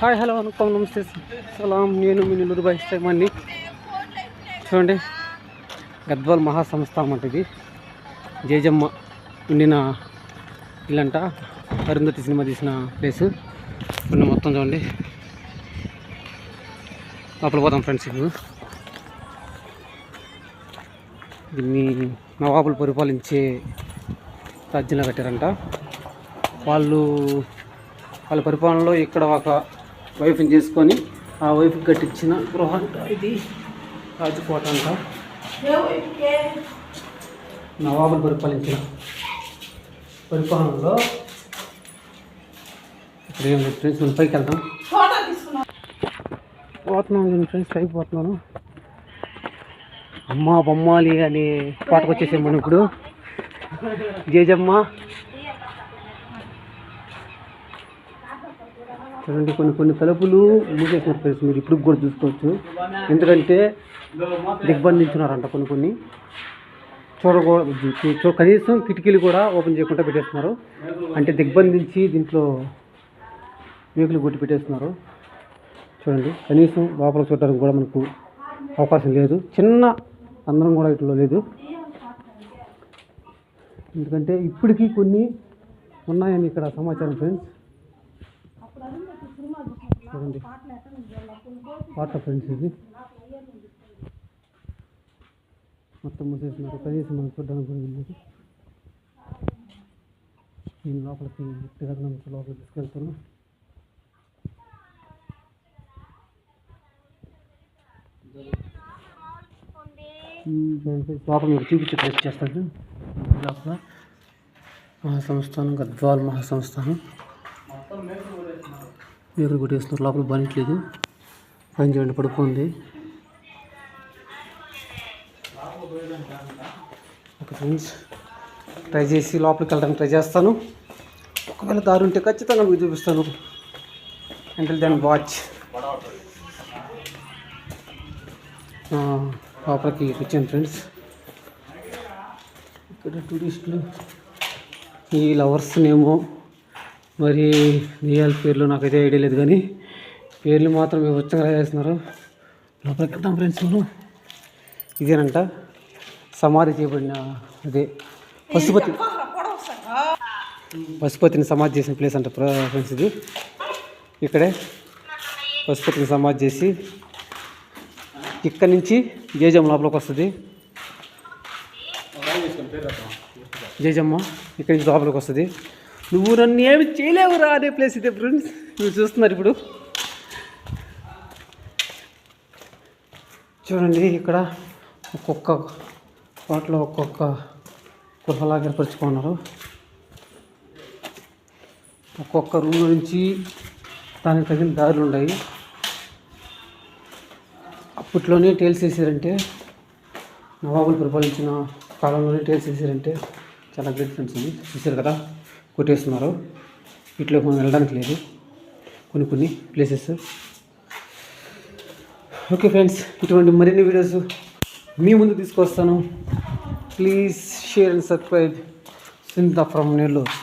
Hi hello అనుకోం నమస్తే సలాం. నేను మీ నెల్లూరు బైస్తామని చూడండి. గద్వాల్ మహాసంస్థానం అంటే ఇది జేజమ్మ ఉండిన ఇల్లంట. అరుంధతి సినిమా తీసిన ప్లేసు. ఇప్పుడు మొత్తం చూడండి. లోపల పోతాం ఫ్రెండ్స్. ఇప్పుడు దీన్ని నవాబులు పరిపాలించే రాజ్యంలో కట్టారంట. వాళ్ళ పరిపాలనలో ఇక్కడ ఒక వైఫ్ని చేసుకొని ఆ వైఫ్కి కట్టించిన గృహ అంట ఇది. రాజకోట అంట. నవాబులు పరిపాలించిన పరిపాలనలో ఇక్కడ ఏం ఫ్రెండ్స్ మనం పైకి వెళ్తాం. పోతున్నాను ఫ్రెండ్స్, పైకి పోతున్నాను. అమ్మ బొమ్మాలి అనే పాటకు వచ్చేసాం మనం ఇప్పుడు. జేజమ్మ చూడండి. కొన్ని తలుపులు మూసేసినారు ఫ్రెండ్స్, మీరు ఇప్పుడు కూడా చూసుకోవచ్చు. ఎందుకంటే దిగ్బంధించున్నారంట. కొన్ని చూడకూడదు. కనీసం కిటికీలు కూడా ఓపెన్ చేయకుండా పెట్టేస్తున్నారు. అంటే దిగ్బంధించి దీంట్లో మేకులు కొట్టి పెట్టేస్తున్నారు. చూడండి, కనీసం లోపల చూడడానికి కూడా మనకు అవకాశం లేదు. చిన్న అందరం కూడా ఇట్లా లేదు. ఎందుకంటే ఇప్పటికీ కొన్ని ఉన్నాయని ఇక్కడ సమాచారం ఫ్రెండ్స్. చూడండి పాట ఫ్రెండ్స్, ఇది మొత్తం మూసేస్తున్నారు. కనీసం మనం చూడడానికి కూడా లేదు. నేను లోపలికి లోపలికి తీసుకెళ్తాను. లోపల మీకు చూపించి ప్లేస్ చేస్తాను. లోపల మహాసంస్థానం, గద్వాల్ మహాసంస్థానం. మేకులు కొట్టేస్తున్నారు. లోపల బానిట్లేదు. పని చేయండి, పడుకుంది. ఓకే ఫ్రెండ్స్, ట్రై చేసి లోపలికి వెళ్ళడానికి ట్రై చేస్తాను. ఒకవేళ దారి ఉంటే ఖచ్చితంగా మీకు చూపిస్తాను. Until then watch. లోపలికి వచ్చాను ఫ్రెండ్స్. ఇక్కడ టూరిస్టులు ఈ లవర్స్ నేమో మరి నియాల పేర్లు నాకైతే ఐడియా లేదు, కానీ పేర్లు మాత్రం వచ్చంగా చేస్తున్నారు. లోపలికి వెళ్తాం ఫ్రెండ్స్. మనం ఇదేనంట సమాధి చేయబడిన అదే పశుపతిని సమాధి చేసిన ప్లేస్ అంట ఫ్రెండ్స్. ఇది ఇక్కడే పశుపతిని సమాధి చేసి ఇక్కడి నుంచి జేజమ్మ లోపలికి వస్తుంది. జేజమ్మ ఇక్కడి నుంచి లోపలికి వస్తుంది. నువ్వు నన్ను ఏమి చేయలేవురా అనే ప్లేస్ ఇదే ఫ్రెండ్స్. మీరు చూస్తున్నారు ఇప్పుడు. చూడండి, ఇక్కడ ఒక్కొక్క వాటిలో ఒక్కొక్క గృహలాగా ఏర్పరచుకున్నారు. ఒక్కొక్క రూమ్ నుంచి దానికి తగిన దారులు ఉన్నాయి. అప్పట్లోనే టైల్స్ వేసారంటే, నవాబులు పరిపాలించిన కాలంలోనే టైల్స్ వేసారంటే చాలా గ్రేట్ ఫ్రెండ్స్. ఇది చూసారు కదా, కొట్టేస్తున్నారు. ఇట్లా మనం వెళ్ళడానికి లేదు కొన్ని ప్లేసెస్. ఓకే ఫ్రెండ్స్, ఇటువంటి మరిన్ని వీడియోస్ మీ ముందు తీసుకొస్తాను. Please share and subscribe. Sindha from Nellore.